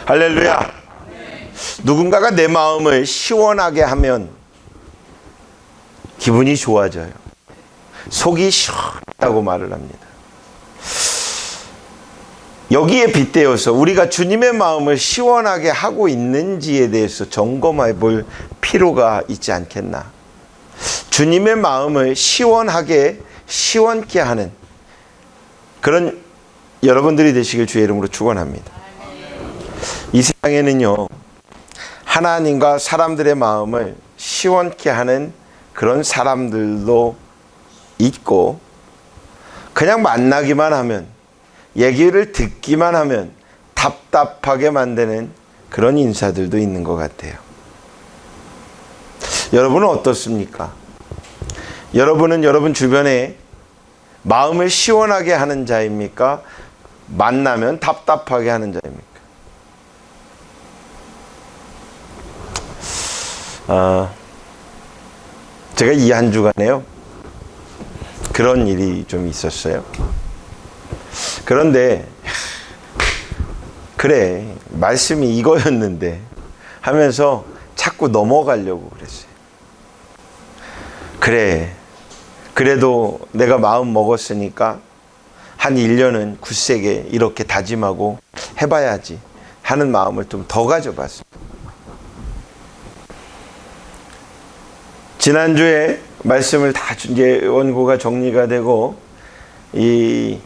할렐루야. 누군가가 내 마음을 시원하게 하면 기분이 좋아져요. 속이 시원하다고 말을 합니다. 여기에 빗대어서 우리가 주님의 마음을 시원하게 하고 있는지에 대해서 점검해 볼 필요가 있지 않겠나. 주님의 마음을 시원케 하는 그런 여러분들이 되시길 주의 이름으로 축원합니다. 이 세상에는요, 하나님과 사람들의 마음을 시원케 하는 그런 사람들도 있고, 그냥 만나기만 하면, 얘기를 듣기만 하면 답답하게 만드는 그런 인사들도 있는 것 같아요. 여러분은 어떻습니까? 여러분은 여러분 주변에 마음을 시원하게 하는 자입니까? 만나면 답답하게 하는 자입니까? 제가 이 한 주간에요, 그런 일이 좀 있었어요. 그런데 그래, 말씀이 이거였는데 하면서 자꾸 넘어가려고 그랬어요. 그래, 그래도 내가 마음 먹었으니까 한 1년은 굳세게 이렇게 다짐하고 해봐야지 하는 마음을 좀 더 가져봤어요. 지난주에 말씀을 다 이제 원고가 정리가 되고, 그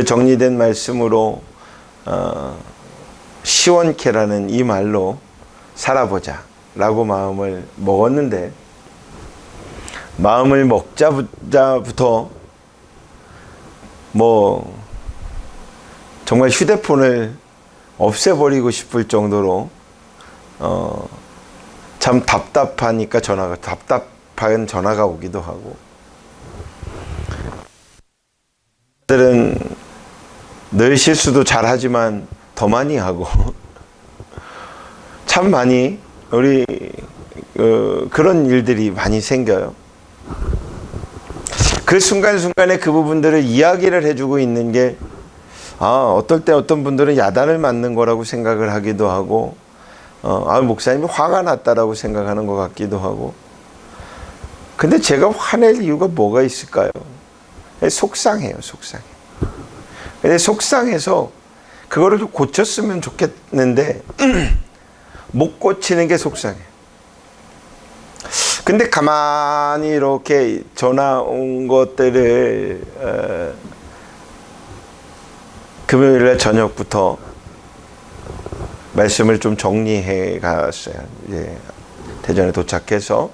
정리된 말씀으로 시원케라는 이 말로 살아보자 라고 마음을 먹었는데, 마음을 먹자부터 정말 휴대폰을 없애버리고 싶을 정도로 참 답답한 전화가 오기도 하고, 들은 늘 실수도 잘하지만 더 많이 하고 참 많이 우리 그런 일들이 많이 생겨요. 그 순간순간에 그 부분들을 이야기를 해주고 있는 게 어떨 때 어떤 분들은 야단을 맞는 거라고 생각을 하기도 하고, 목사님이 화가 났다라고 생각하는 것 같기도 하고. 근데 제가 화낼 이유가 뭐가 있을까요? 속상해요, 속상해. 근데 속상해서 그거를 좀 고쳤으면 좋겠는데 못 고치는 게 속상해. 근데 가만히 이렇게 전화 온 것들을 금요일날 저녁부터 말씀을 좀 정리해 갔어요. 이제 대전에 도착해서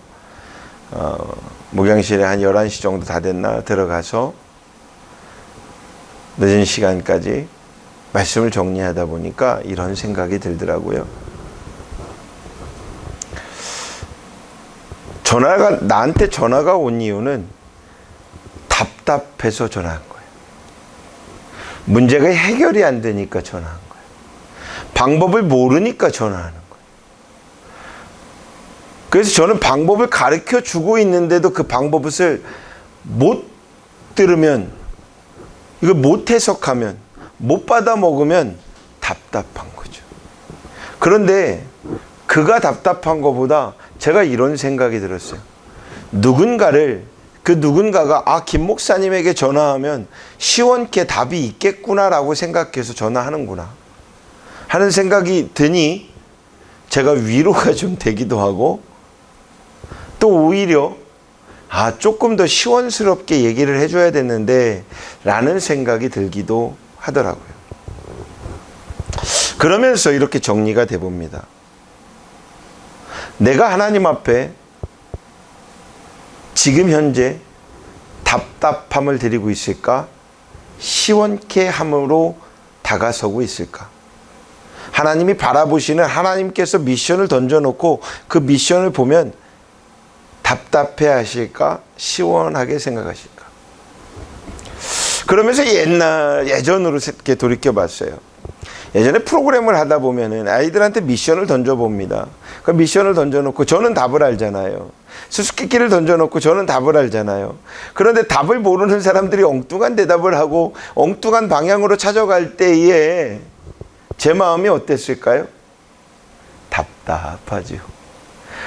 목양실에 한 11시 정도 다 됐나 들어가서 늦은 시간까지 말씀을 정리하다 보니까 이런 생각이 들더라고요. 나한테 전화가 온 이유는 답답해서 전화한 거예요. 문제가 해결이 안 되니까 전화한 거예요. 방법을 모르니까 전화하는 거예요. 그래서 저는 방법을 가르쳐 주고 있는데도 그 방법을 못 들으면, 이거 못 해석하면, 못 받아 먹으면 답답한 거죠. 그런데 그가 답답한 것보다 제가 이런 생각이 들었어요. 그 누군가가 김 목사님에게 전화하면 시원케 답이 있겠구나라고 생각해서 전화하는구나 하는 생각이 드니 제가 위로가 좀 되기도 하고, 또 오히려 조금 더 시원스럽게 얘기를 해줘야 되는데 라는 생각이 들기도 하더라고요. 그러면서 이렇게 정리가 돼 봅니다. 내가 하나님 앞에 지금 현재 답답함을 드리고 있을까? 시원케 함으로 다가서고 있을까? 하나님이 바라보시는, 하나님께서 미션을 던져놓고 그 미션을 보면 답답해 하실까? 시원하게 생각하실까? 그러면서 예전으로 이렇게 돌이켜 봤어요. 예전에 프로그램을 하다 보면은 아이들한테 미션을 던져봅니다. 그 미션을 던져놓고 저는 답을 알잖아요. 수수께끼를 던져놓고 저는 답을 알잖아요. 그런데 답을 모르는 사람들이 엉뚱한 대답을 하고 엉뚱한 방향으로 찾아갈 때에 제 마음이 어땠을까요? 답답하죠.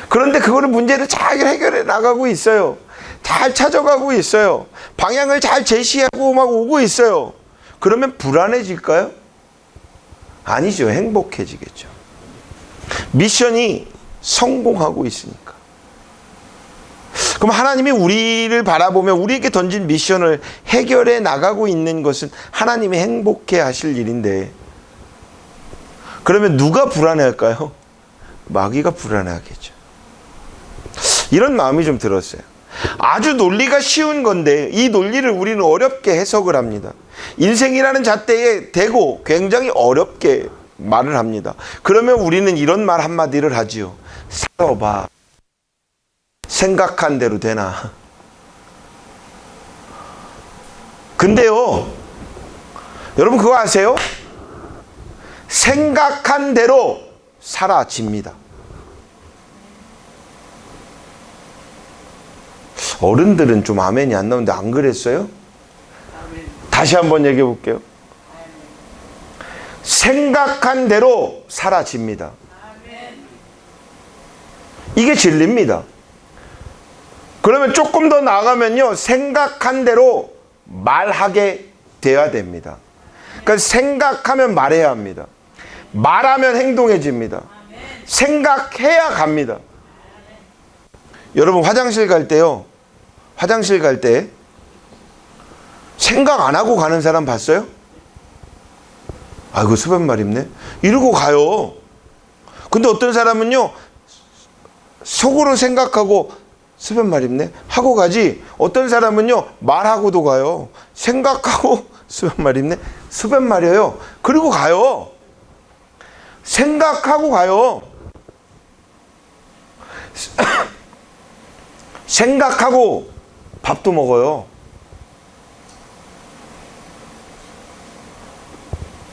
그런데 그거를 문제를 잘 해결해 나가고 있어요. 잘 찾아가고 있어요. 방향을 잘 제시하고 막 오고 있어요. 그러면 불안해질까요? 아니죠. 행복해지겠죠. 미션이 성공하고 있으니까. 그럼 하나님이 우리를 바라보며 우리에게 던진 미션을 해결해 나가고 있는 것은 하나님이 행복해 하실 일인데, 그러면 누가 불안해할까요? 마귀가 불안해하겠죠. 이런 마음이 좀 들었어요. 아주 논리가 쉬운 건데 이 논리를 우리는 어렵게 해석을 합니다. 인생이라는 잣대에 대고 굉장히 어렵게 말을 합니다. 그러면 우리는 이런 말 한마디를 하지요. 살아봐. 생각한 대로 되나? 근데요, 여러분 그거 아세요? 생각한 대로 사라집니다. 어른들은 좀 아멘이 안 나오는데 안 그랬어요? 다시 한번 얘기해 볼게요. 생각한 대로 사라집니다. 이게 진리입니다. 그러면 조금 더 나아가면요, 생각한 대로 말하게 돼야 됩니다. 그러니까 생각하면 말해야 합니다. 말하면 행동해집니다. 생각해야 갑니다. 여러분 화장실 갈 때요, 화장실 갈 때 생각 안 하고 가는 사람 봤어요? 아이고 수변말 입네 이러고 가요. 근데 어떤 사람은요, 속으로 생각하고 수변말 입네 하고 가지, 어떤 사람은요 말하고도 가요. 생각하고 수변말 입네 수변말이에요. 그리고 가요. 생각하고 가요. 생각하고 밥도 먹어요.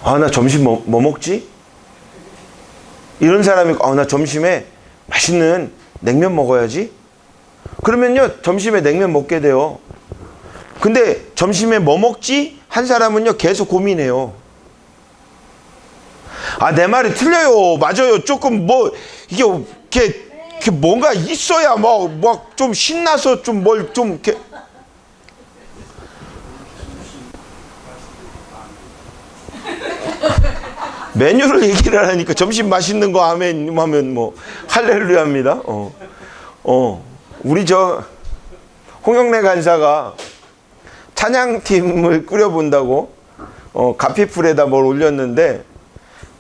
아, 나 점심 뭐 먹지? 이런 사람이, 나 점심에 맛있는 냉면 먹어야지? 그러면요, 점심에 냉면 먹게 돼요. 근데 점심에 뭐 먹지? 한 사람은요, 계속 고민해요. 아, 내 말이 틀려요. 맞아요. 조금 이게 뭔가 있어야 막 좀 신나서 좀 뭘 좀 이렇게. 메뉴를 얘기를 하니까 점심 맛있는 거 아멘 하면 뭐 할렐루야입니다. 우리 홍영래 간사가 찬양팀을 꾸려본다고 가피풀에다 뭘 올렸는데,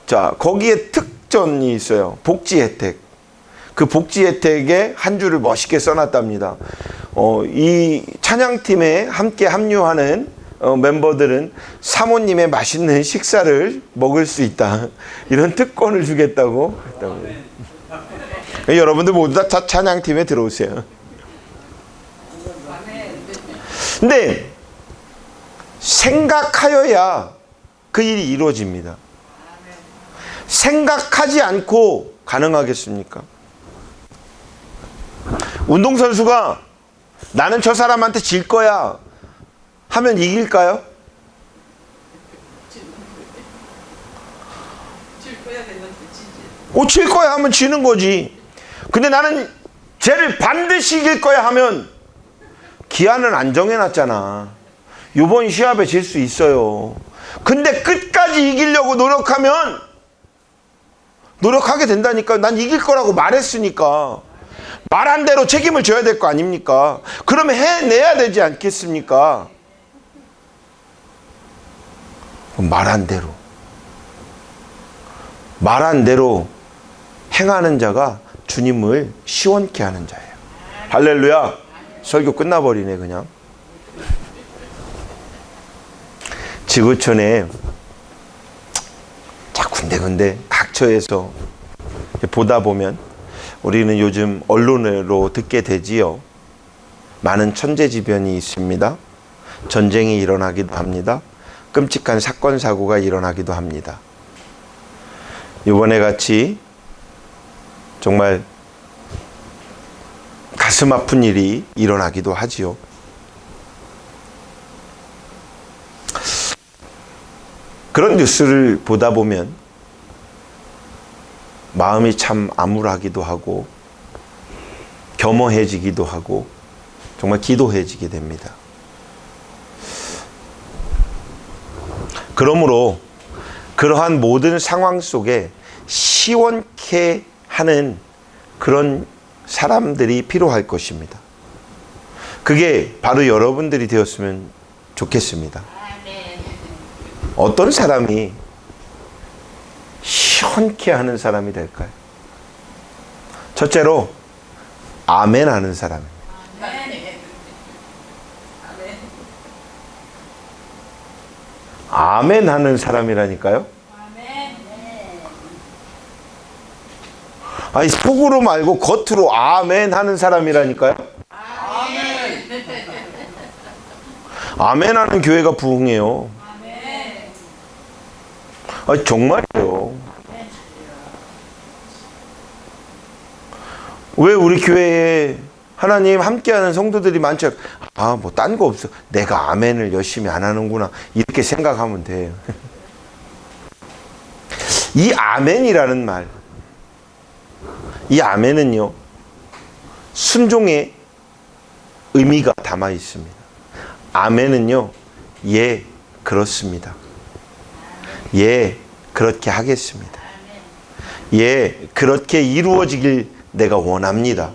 자 거기에 특전이 있어요. 복지 혜택. 그 복지 혜택에 한 줄을 멋있게 써놨답니다. 이 찬양팀에 함께 합류하는 멤버들은 사모님의 맛있는 식사를 먹을 수 있다. 이런 특권을 주겠다고 했다고요. 여러분들 모두 다 찬양팀에 들어오세요. 근데 생각하여야 그 일이 이루어집니다. 생각하지 않고 가능하겠습니까? 운동선수가 나는 저 사람한테 질 거야 하면 이길까요? 질 거야 하면 지는 거지. 근데 나는 쟤를 반드시 이길 거야 하면 기한은 안 정해놨잖아. 이번 시합에 질 수 있어요. 근데 끝까지 이기려고 노력하게 된다니까. 난 이길 거라고 말했으니까. 말한 대로 책임을 져야 될 거 아닙니까? 그러면 해내야 되지 않겠습니까? 말한 대로 행하는 자가 주님을 시원케 하는 자예요. 할렐루야. 설교 끝나버리네 그냥. 지구촌에 자 군데군데 각처에서 보다 보면 우리는 요즘 언론으로 듣게 되지요. 많은 천재지변이 있습니다. 전쟁이 일어나기도 합니다. 끔찍한 사건 사고가 일어나기도 합니다. 이번에 같이 정말 가슴 아픈 일이 일어나기도 하지요. 그런 뉴스를 보다 보면 마음이 참 암울하기도 하고 겸허해지기도 하고 정말 기도해지게 됩니다. 그러므로 그러한 모든 상황 속에 시원케 하는 그런 사람들이 필요할 것입니다. 그게 바로 여러분들이 되었으면 좋겠습니다. 어떤 사람이 시원케 하는 사람이 될까요? 첫째로 아멘 하는 사람입니다. 아멘 하는 사람이라니까요. 아니 속으로 말고 겉으로 아멘 하는 사람이라니까요. 아멘 하는 교회가 부흥해요. 아니 정말이에요. 왜 우리 교회에 하나님 함께하는 성도들이 많죠? 아, 뭐 딴 거 없어. 내가 아멘을 열심히 안 하는구나. 이렇게 생각하면 돼요. 이 아멘이라는 말, 이 아멘은요, 순종의 의미가 담아 있습니다. 아멘은요, 예, 그렇습니다. 예, 그렇게 하겠습니다. 예, 그렇게 이루어지길 내가 원합니다.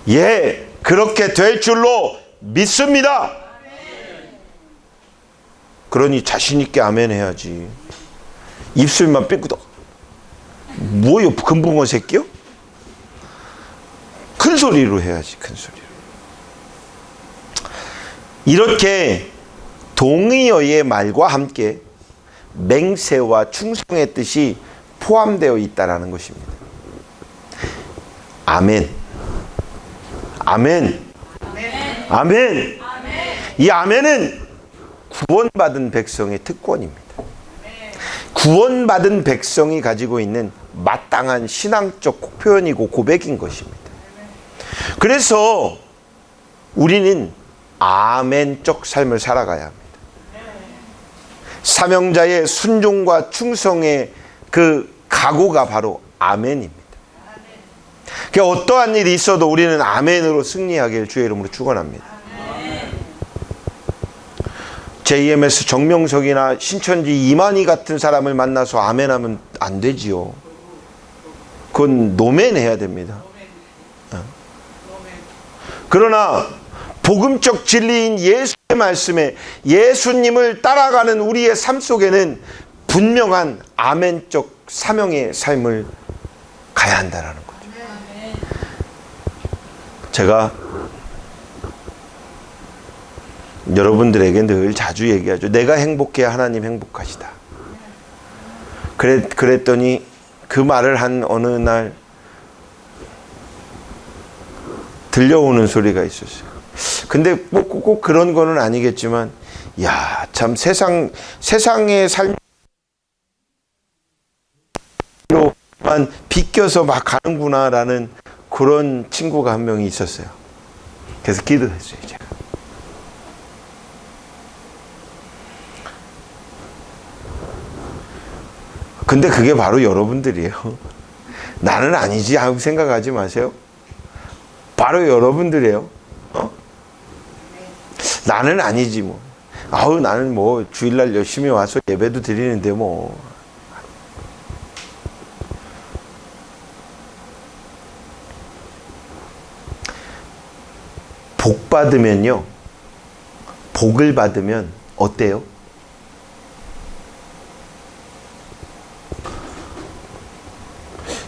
예, 그렇게 될 줄로 믿습니다. 그러니 자신 있게 아멘 해야지. 입술만 삐끗. 뭐요, 금붕어 새끼요? 큰 소리로 해야지, 큰 소리로. 이렇게 동의어의 말과 함께 맹세와 충성의 뜻이 포함되어 있다는 것입니다. 아멘. 아멘. 아멘. 이 아멘은 구원받은 백성의 특권입니다. 구원받은 백성이 가지고 있는 마땅한 신앙적 표현이고 고백인 것입니다. 그래서 우리는 아멘적 삶을 살아가야 합니다. 사명자의 순종과 충성의 그 각오가 바로 아멘입니다. 그러니까 어떠한 일이 있어도 우리는 아멘으로 승리하길 주의 이름으로 축원합니다. JMS 정명석이나 신천지 이만희 같은 사람을 만나서 아멘하면 안 되지요. 그건 노멘해야 됩니다. 그러나 복음적 진리인 예수의 말씀에 예수님을 따라가는 우리의 삶 속에는 분명한 아멘적 사명의 삶을 가야 한다는 거죠. 제가 여러분들에게 늘 자주 얘기하죠. 내가 행복해야 하나님 행복하시다. 그랬더니 그 말을 한 어느 날 들려오는 소리가 있었어요. 근데 꼭 그런 거는 아니겠지만, 야, 참 세상의 삶로만 비껴서 막 가는구나라는 그런 친구가 한 명이 있었어요. 그래서 기도했어요, 제가. 근데 그게 바로 여러분들이에요. 나는 아니지 하고 생각하지 마세요. 바로 여러분들이에요. 나는 아니지 뭐. 아우 나는 뭐 주일날 열심히 와서 예배도 드리는데 뭐. 복 받으면요. 복을 받으면 어때요?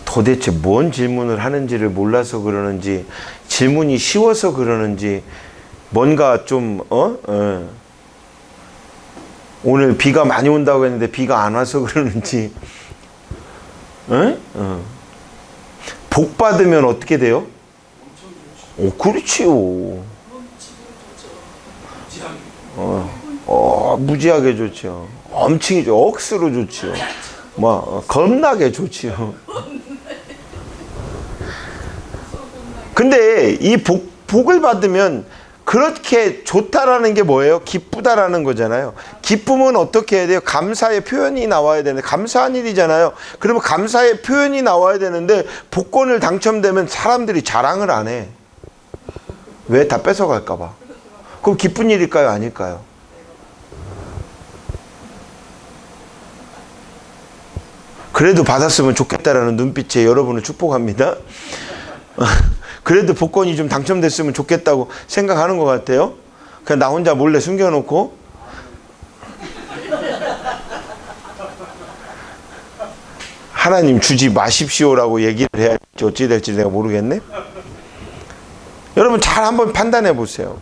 도대체 뭔 질문을 하는지를 몰라서 그러는지, 질문이 쉬워서 그러는지, 뭔가 좀 오늘 비가 많이 온다고 했는데 비가 안 와서 그러는지. 복 받으면 어떻게 돼요? 오, 그렇지요. 무지하게 좋죠. 엄청 좋죠. 억수로 좋죠. 뭐 겁나게 좋지요. 근데 이 복을 받으면 그렇게 좋다라는 게 뭐예요? 기쁘다라는 거잖아요. 기쁨은 어떻게 해야 돼요? 감사의 표현이 나와야 되는데, 감사한 일이잖아요. 그러면 감사의 표현이 나와야 되는데 복권을 당첨되면 사람들이 자랑을 안 해. 왜? 다 뺏어갈까 봐. 그럼 기쁜 일일까요? 아닐까요? 그래도 받았으면 좋겠다라는 눈빛에 여러분을 축복합니다. 그래도 복권이 좀 당첨됐으면 좋겠다고 생각하는 것 같아요. 그냥 나 혼자 몰래 숨겨놓고 하나님 주지 마십시오라고 얘기를 해야 할지 어찌 될지 내가 모르겠네. 여러분 잘 한번 판단해 보세요.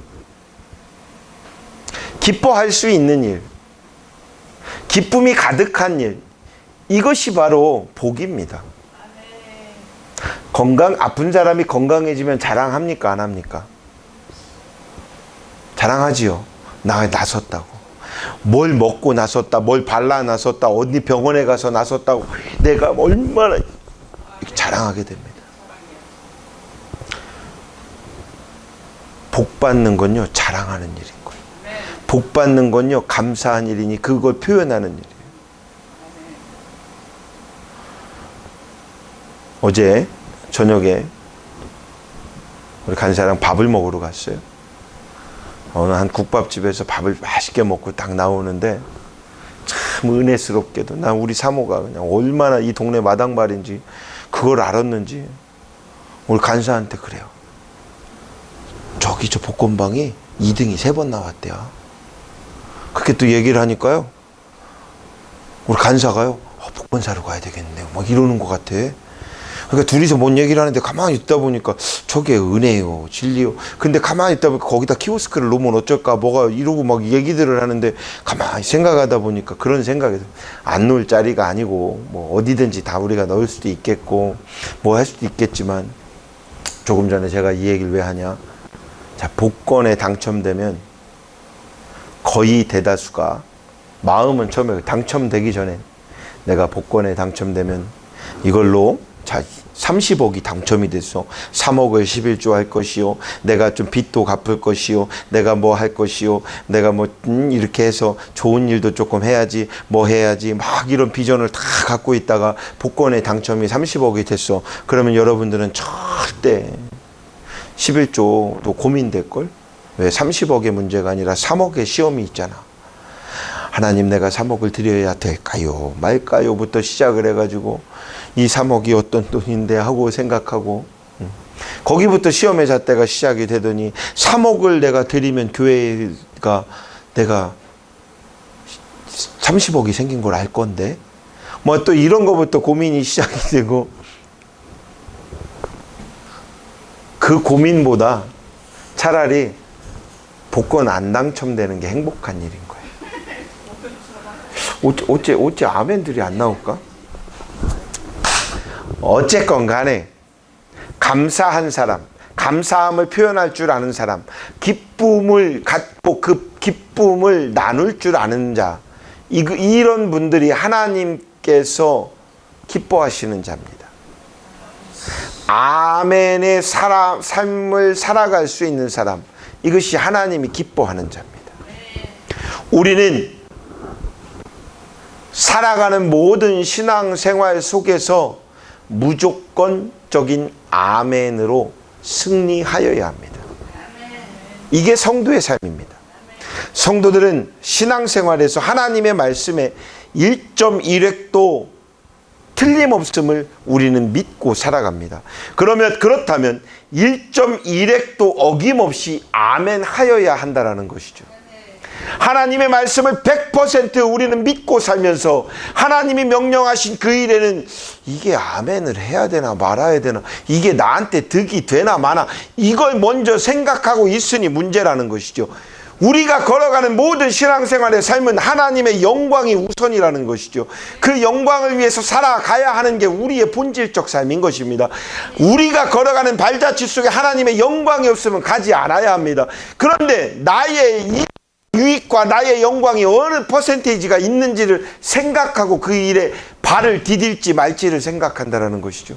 기뻐할 수 있는 일, 기쁨이 가득한 일, 이것이 바로 복입니다. 아픈 사람이 건강해지면 자랑합니까? 안 합니까? 자랑하지요. 나 나섰다고. 뭘 먹고 나섰다, 뭘 발라 나섰다, 어디 병원에 가서 나섰다고. 내가 얼마나 자랑하게 됩니다. 복 받는 건요, 자랑하는 일인 거예요. 복 받는 건요, 감사한 일이니 그걸 표현하는 일이에요. 어제 저녁에 우리 간사랑 밥을 먹으러 갔어요. 어느 한 국밥집에서 밥을 맛있게 먹고 딱 나오는데 참 은혜스럽게도 난 우리 사모가 그냥 얼마나 이 동네 마당발인지 그걸 알았는지 우리 간사한테 그래요. 저기 저 복권방이 2등이 3번 나왔대요. 그렇게 또 얘기를 하니까요. 우리 간사가요. 복권 사러 가야 되겠네. 막 이러는 것 같아. 그러니까 둘이서 뭔 얘기를 하는데 가만히 있다 보니까 저게 은혜요, 진리요. 근데 가만히 있다 보니까 거기다 키오스크를 놓으면 어쩔까, 뭐가 이러고 막 얘기들을 하는데 가만히 생각하다 보니까 그런 생각이 들어요. 안 놓을 자리가 아니고 뭐 어디든지 다 우리가 넣을 수도 있겠고 뭐 할 수도 있겠지만 조금 전에 제가 이 얘기를 왜 하냐. 자, 복권에 당첨되면 거의 대다수가 마음은 처음에 당첨되기 전에 내가 복권에 당첨되면 이걸로 자 30억이 당첨이 됐어. 3억을 11조 할 것이요. 내가 좀 빚도 갚을 것이요. 내가 뭐 할 것이요. 내가 뭐 이렇게 해서 좋은 일도 조금 해야지. 뭐 해야지. 막 이런 비전을 다 갖고 있다가 복권에 당첨이 30억이 됐어. 그러면 여러분들은 절대 11조도 고민될걸? 왜 30억의 문제가 아니라 3억의 시험이 있잖아. 하나님 내가 3억을 드려야 될까요? 말까요? 부터 시작을 해가지고 이 3억이 어떤 돈인데 하고 생각하고 거기부터 시험의 잣대가 시작이 되더니 3억을 내가 드리면 교회가 내가 30억이 생긴 걸 알 건데 뭐 또 이런 거부터 고민이 시작이 되고 그 고민보다 차라리 복권 안 당첨되는 게 행복한 일인 거예요. 어째 아멘들이 안 나올까? 어쨌건 간에 감사한 사람, 감사함을 표현할 줄 아는 사람, 기쁨을 갖고 그 기쁨을 나눌 줄 아는 자, 이런 분들이 하나님께서 기뻐하시는 자입니다. 아멘의 삶을 살아갈 수 있는 사람, 이것이 하나님이 기뻐하는 자입니다. 우리는 살아가는 모든 신앙생활 속에서 무조건적인 아멘으로 승리하여야 합니다. 이게 성도의 삶입니다. 성도들은 신앙생활에서 하나님의 말씀에 1.1획도 틀림없음을 우리는 믿고 살아갑니다. 그렇다면 1.1획도 어김없이 아멘하여야 한다는 것이죠. 하나님의 말씀을 100% 우리는 믿고 살면서 하나님이 명령하신 그 일에는 이게 아멘을 해야 되나 말아야 되나, 이게 나한테 득이 되나 마나, 이걸 먼저 생각하고 있으니 문제라는 것이죠. 우리가 걸어가는 모든 신앙생활의 삶은 하나님의 영광이 우선이라는 것이죠. 그 영광을 위해서 살아가야 하는 게 우리의 본질적 삶인 것입니다. 우리가 걸어가는 발자취 속에 하나님의 영광이 없으면 가지 않아야 합니다. 그런데 나의 유익과 나의 영광이 어느 퍼센테이지가 있는지를 생각하고 그 일에 발을 디딜지 말지를 생각한다는 것이죠.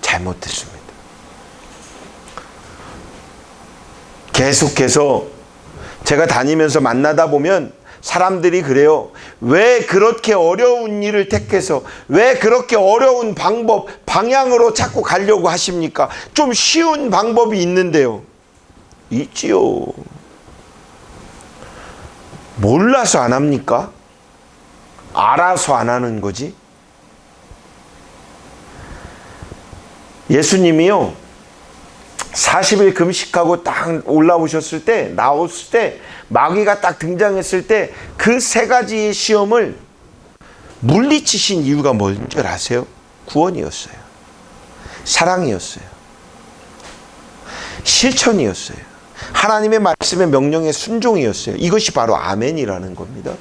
잘못됐습니다. 계속해서 제가 다니면서 만나다 보면 사람들이 그래요. 왜 그렇게 어려운 일을 택해서 왜 그렇게 어려운 방향으로 자꾸 가려고 하십니까? 좀 쉬운 방법이 있는데요. 있지요. 몰라서 안 합니까? 알아서 안 하는 거지. 예수님이요, 40일 금식하고 딱 올라오셨을 때, 나왔을 때, 마귀가 딱 등장했을 때 그 세 가지의 시험을 물리치신 이유가 뭔지 아세요? 구원이었어요. 사랑이었어요. 실천이었어요. 하나님의 말씀의 명령의 순종이었어요. 이것이 바로 아멘이라는 겁니다.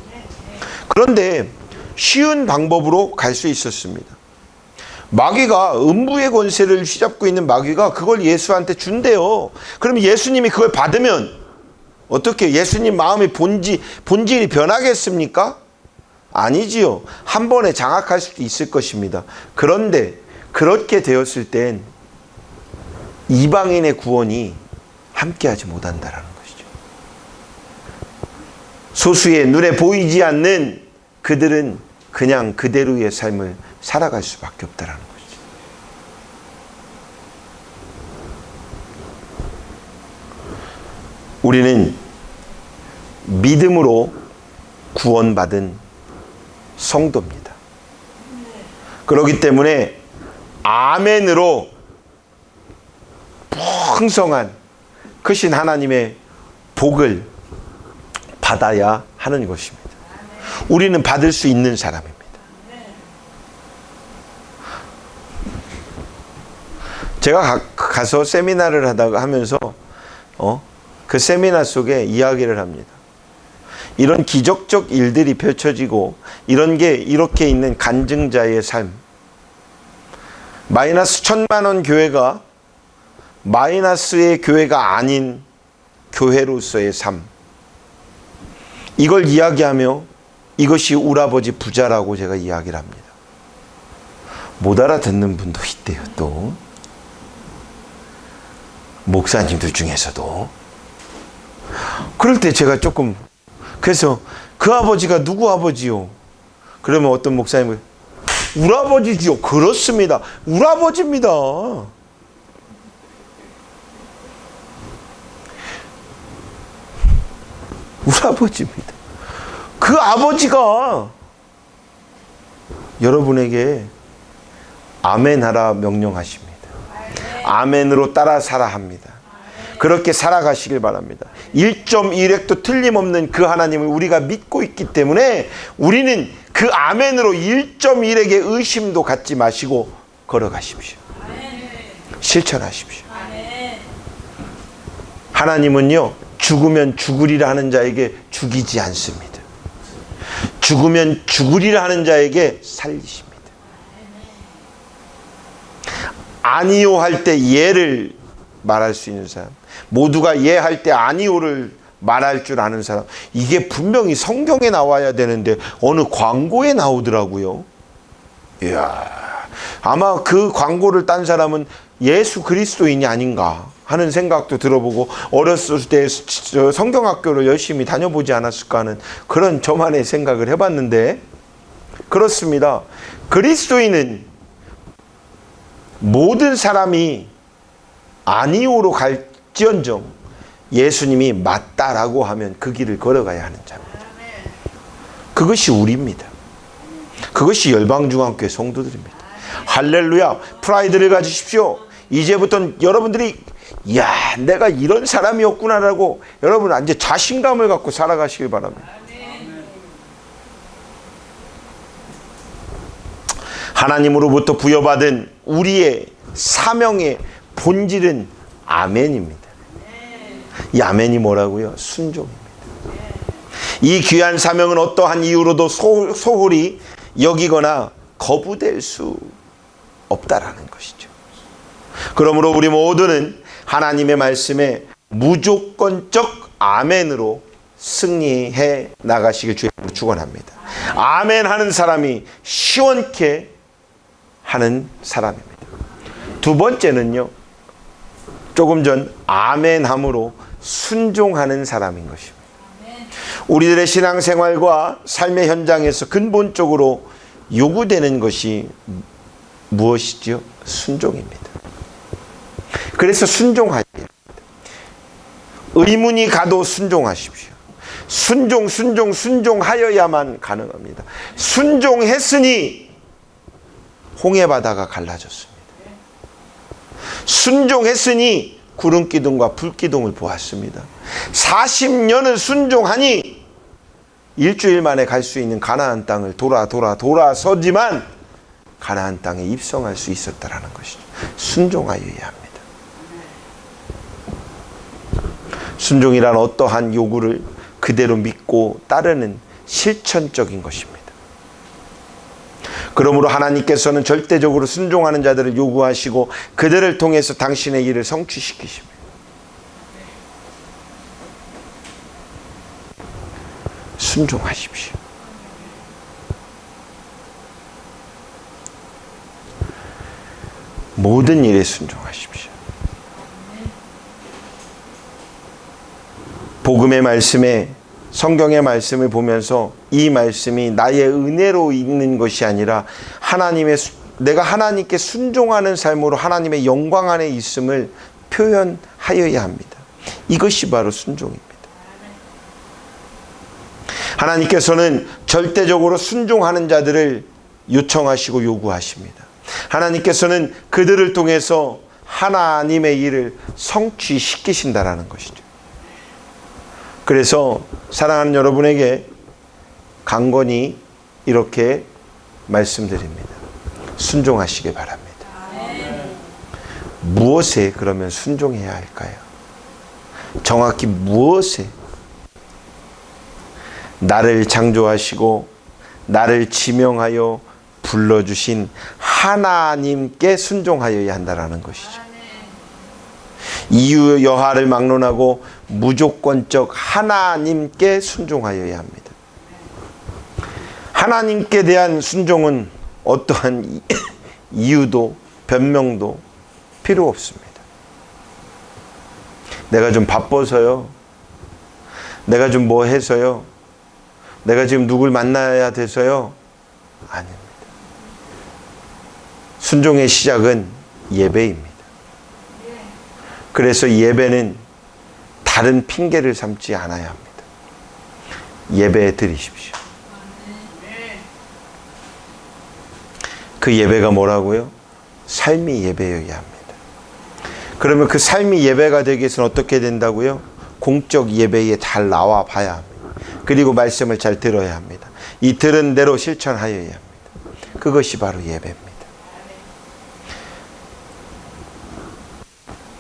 그런데 쉬운 방법으로 갈 수 있었습니다. 마귀가 음부의 권세를 휘잡고 있는 마귀가 그걸 예수한테 준대요. 그럼 예수님이 그걸 받으면 어떻게 예수님 마음의 본질이 변하겠습니까? 아니지요. 한 번에 장악할 수도 있을 것입니다. 그런데 그렇게 되었을 땐 이방인의 구원이 함께하지 못한다라는 것이죠. 소수의 눈에 보이지 않는 그들은 그냥 그대로의 삶을 살아갈 수밖에 없다라는 것이죠. 우리는 믿음으로 구원받은 성도입니다. 그렇기 때문에 아멘으로 풍성한 크신 하나님의 복을 받아야 하는 것입니다. 우리는 받을 수 있는 사람입니다. 제가 가서 세미나를 하면서 그 세미나 속에 이야기를 합니다. 이런 기적적 일들이 펼쳐지고 이런 게 이렇게 있는 간증자의 삶, 마이너스 1,000만 원 교회가 마이너스의 교회가 아닌 교회로서의 삶, 이걸 이야기하며 이것이 우라버지 부자라고 제가 이야기를 합니다. 못 알아듣는 분도 있대요. 또 목사님들 중에서도. 그럴 때 제가 조금, 그래서 그 아버지가 누구 아버지요? 그러면 어떤 목사님은 우라버지지요. 그렇습니다. 우라버지입니다. 우라버지입니다. 그 아버지가 여러분에게 아멘하라 명령하십니다. 아멘으로 따라 살아 합니다. 그렇게 살아가시길 바랍니다. 1.1획도 틀림없는 그 하나님을 우리가 믿고 있기 때문에 우리는 그 아멘으로 1.1획의 의심도 갖지 마시고 걸어가십시오. 실천하십시오. 하나님은요, 죽으면 죽으리라 하는 자에게 죽이지 않습니다. 죽으면 죽으리라 하는 자에게 살리십니다. 아니요 할 때 예를 말할 수 있는 사람, 모두가 예 할 때 아니요를 말할 줄 아는 사람, 이게 분명히 성경에 나와야 되는데 어느 광고에 나오더라고요. 이야, 아마 그 광고를 딴 사람은 예수 그리스도인이 아닌가 하는 생각도 들어보고 어렸을 때 성경학교를 열심히 다녀보지 않았을까 하는 그런 저만의 생각을 해봤는데, 그렇습니다. 그리스도인은 모든 사람이 아니오로 갈지언정 예수님이 맞다라고 하면 그 길을 걸어가야 하는 자입니다. 그것이 우리입니다. 그것이 열방중앙교회 성도들입니다. 할렐루야. 프라이드를 가지십시오. 이제부터는 여러분들이 야, 내가 이런 사람이었구나라고 여러분 이제 자신감을 갖고 살아가시길 바랍니다. 하나님으로부터 부여받은 우리의 사명의 본질은 아멘입니다. 이 아멘이 뭐라고요? 순종입니다. 이 귀한 사명은 어떠한 이유로도 소홀히 여기거나 거부될 수 없다라는 것이죠. 그러므로 우리 모두는 하나님의 말씀에 무조건적 아멘으로 승리해 나가시길 주님으로 축원합니다. 아멘 하는 사람이 시원케 하는 사람입니다. 두 번째는요, 조금 전 아멘함으로 순종하는 사람인 것입니다. 우리들의 신앙생활과 삶의 현장에서 근본적으로 요구되는 것이 무엇이죠? 순종입니다. 그래서 순종하셔야 합니다. 의문이 가도 순종하십시오. 순종하여야만 가능합니다. 순종했으니 홍해바다가 갈라졌습니다. 순종했으니 구름기둥과 불기둥을 보았습니다. 40년을 순종하니 일주일 만에 갈 수 있는 가나안 땅을 돌아서지만 가나안 땅에 입성할 수 있었다라는 것이죠. 순종하여야 합니다. 순종이란 어떠한 요구를 그대로 믿고 따르는 실천적인 것입니다. 그러므로 하나님께서는 절대적으로 순종하는 자들을 요구하시고 그들을 통해서 당신의 일을 성취시키십니다. 순종하십시오. 모든 일에 순종하십시오. 복음의 말씀에 성경의 말씀을 보면서 이 말씀이 나의 은혜로 있는 것이 아니라 내가 하나님께 순종하는 삶으로 하나님의 영광 안에 있음을 표현하여야 합니다. 이것이 바로 순종입니다. 하나님께서는 절대적으로 순종하는 자들을 요청하시고 요구하십니다. 하나님께서는 그들을 통해서 하나님의 일을 성취시키신다라는 것이죠. 그래서 사랑하는 여러분에게 강건히 이렇게 말씀드립니다. 순종하시기 바랍니다. 무엇에 그러면 순종해야 할까요? 정확히 무엇에? 나를 창조하시고 나를 지명하여 불러주신 하나님께 순종하여야 한다는 것이죠. 이유 여하를 막론하고 무조건적 하나님께 순종하여야 합니다. 하나님께 대한 순종은 어떠한 이유도 변명도 필요 없습니다. 내가 좀 바빠서요. 내가 좀 뭐 해서요. 내가 지금 누굴 만나야 돼서요. 아닙니다. 순종의 시작은 예배입니다. 그래서 예배는 다른 핑계를 삼지 않아야 합니다. 예배 드리십시오. 그 예배가 뭐라고요? 삶이 예배여야 합니다. 그러면 그 삶이 예배가 되기 위해서는 어떻게 된다고요? 공적 예배에 잘 나와 봐야 합니다. 그리고 말씀을 잘 들어야 합니다. 이 들은 대로 실천하여야 합니다. 그것이 바로 예배입니다.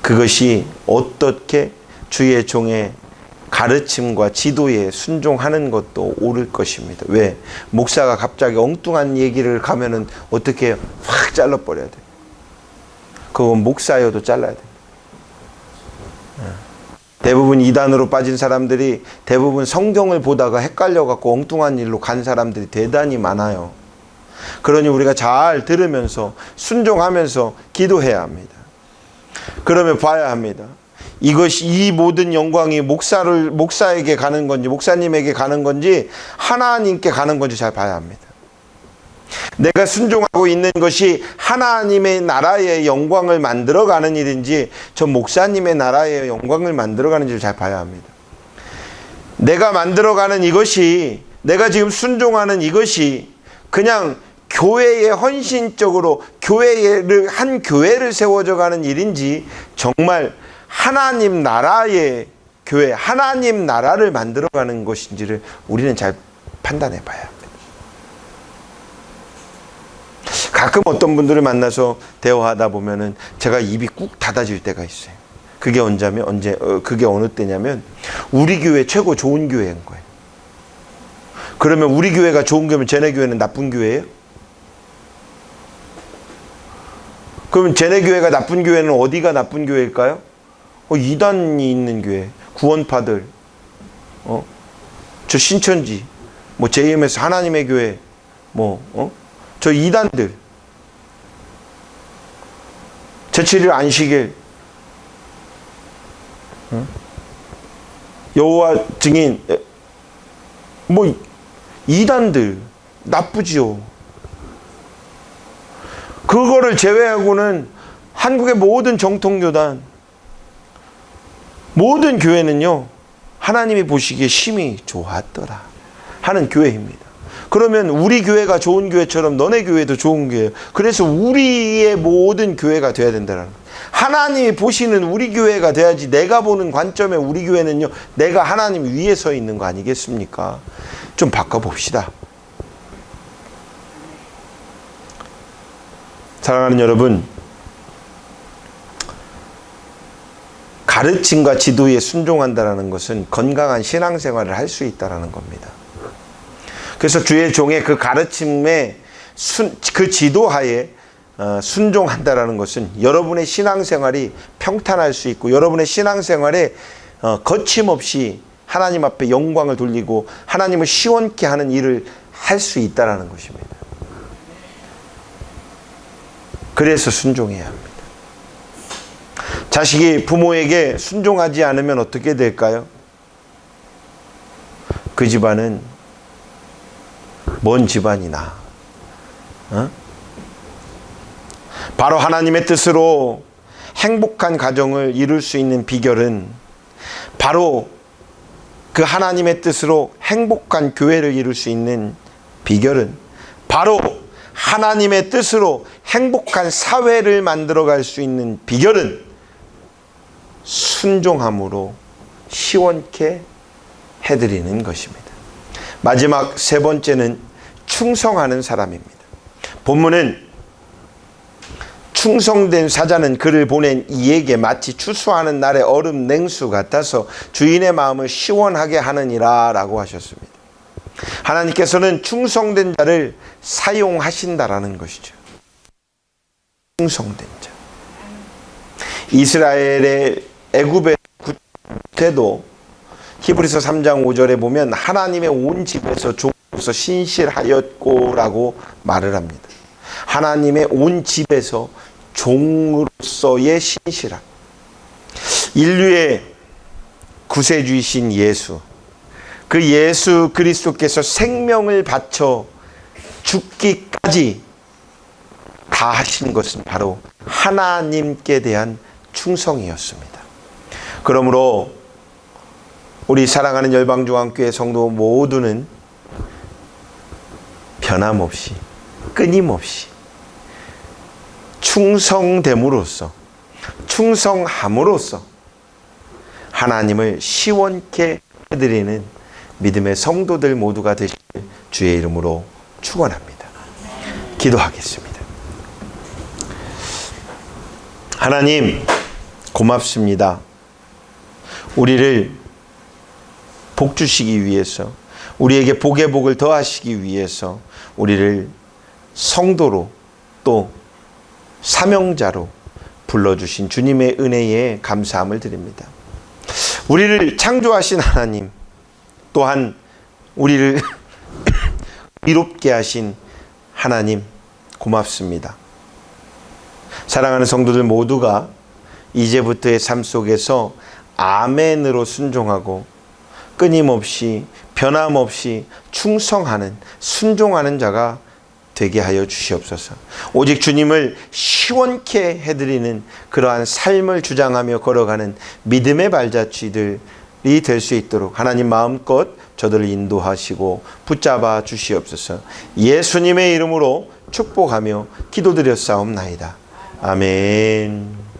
그것이 어떻게 주의 종의 가르침과 지도에 순종하는 것도 옳을 것입니다. 왜? 목사가 갑자기 엉뚱한 얘기를 가면은 어떻게 해요? 확 잘라버려야 돼요. 그건 목사여도 잘라야 돼요. 대부분 이단으로 빠진 사람들이 대부분 성경을 보다가 헷갈려갖고 엉뚱한 일로 간 사람들이 대단히 많아요. 그러니 우리가 잘 들으면서 순종하면서 기도해야 합니다. 그러면 봐야 합니다. 이것이 이 모든 영광이 목사에게 가는 건지 목사님에게 가는 건지 하나님께 가는 건지 잘 봐야 합니다. 내가 순종하고 있는 것이 하나님의 나라의 영광을 만들어가는 일인지 저 목사님의 나라의 영광을 만들어가는지를 잘 봐야 합니다. 내가 만들어가는 이것이 내가 지금 순종하는 이것이 그냥 교회에 헌신적으로 한 교회를 세워져 가는 일인지 정말 하나님 나라의 교회, 하나님 나라를 만들어가는 것인지를 우리는 잘 판단해 봐야 합니다. 가끔 어떤 분들을 만나서 대화하다 보면은 제가 입이 꾹 닫아질 때가 있어요. 그게 그게 어느 때냐면 우리 교회 최고 좋은 교회인 거예요. 그러면 우리 교회가 좋은 교회면 쟤네 교회는 나쁜 교회예요? 그러면 쟤네 교회가 나쁜 교회는 어디가 나쁜 교회일까요? 이단이 있는 교회, 구원파들, 저 신천지, JMS 하나님의 교회, 저 이단들, 제7일 안식일, 여호와 증인 뭐 이단들 나쁘지요. 그거를 제외하고는 한국의 모든 정통교단, 모든 교회는요, 하나님이 보시기에 심히 좋았더라 하는 교회입니다. 그러면 우리 교회가 좋은 교회처럼 너네 교회도 좋은 교회예요. 그래서 우리의 모든 교회가 돼야 된다는 거예요. 하나님이 보시는 우리 교회가 돼야지. 내가 보는 관점의 우리 교회는요, 내가 하나님 위에 서 있는 거 아니겠습니까? 좀 바꿔봅시다. 사랑하는 여러분, 가르침과 지도에 순종한다는 것은 건강한 신앙생활을 할 수 있다는 겁니다. 그래서 주의 종의 그 가르침에 그 지도하에 순종한다는 것은 여러분의 신앙생활이 평탄할 수 있고 여러분의 신앙생활에 거침없이 하나님 앞에 영광을 돌리고 하나님을 시원케 하는 일을 할 수 있다는 것입니다. 그래서 순종해야 합니다. 자식이 부모에게 순종하지 않으면 어떻게 될까요? 그 집안은 먼 집안이나 바로 하나님의 뜻으로 행복한 가정을 이룰 수 있는 비결은 바로 그 하나님의 뜻으로 행복한 교회를 이룰 수 있는 비결은 바로 하나님의 뜻으로 행복한 사회를 만들어갈 수 있는 비결은 순종함으로 시원케 해드리는 것입니다. 마지막 세 번째는 충성하는 사람입니다. 본문은 충성된 사자는 그를 보낸 이에게 마치 추수하는 날의 얼음 냉수 같아서 주인의 마음을 시원하게 하느니라 라고 하셨습니다. 하나님께서는 충성된 자를 사용하신다라는 것이죠. 충성된 자. 이스라엘의 애굽의 때도 히브리서 3장 5절에 보면 하나님의 온 집에서 종으로서 신실하였고라고 말을 합니다. 하나님의 온 집에서 종으로서의 신실함. 인류의 구세주이신 예수, 그 예수 그리스도께서 생명을 바쳐 죽기까지 다 하신 것은 바로 하나님께 대한 충성이었습니다. 그러므로 우리 사랑하는 열방중앙교회 성도 모두는 변함없이 끊임없이 충성됨으로써 충성함으로써 하나님을 시원케 해드리는 믿음의 성도들 모두가 되실 주의 이름으로 축원합니다. 기도하겠습니다. 하나님 고맙습니다. 우리를 복 주시기 위해서, 우리에게 복의 복을 더하시기 위해서 우리를 성도로 또 사명자로 불러주신 주님의 은혜에 감사함을 드립니다. 우리를 창조하신 하나님, 또한 우리를 의롭게 하신 하나님 고맙습니다. 사랑하는 성도들 모두가 이제부터의 삶 속에서 아멘으로 순종하고 끊임없이 변함없이 충성하는 순종하는 자가 되게 하여 주시옵소서. 오직 주님을 시원케 해드리는 그러한 삶을 주장하며 걸어가는 믿음의 발자취들이 될 수 있도록 하나님 마음껏 저들을 인도하시고 붙잡아 주시옵소서. 예수님의 이름으로 축복하며 기도드렸사옵나이다. 아멘.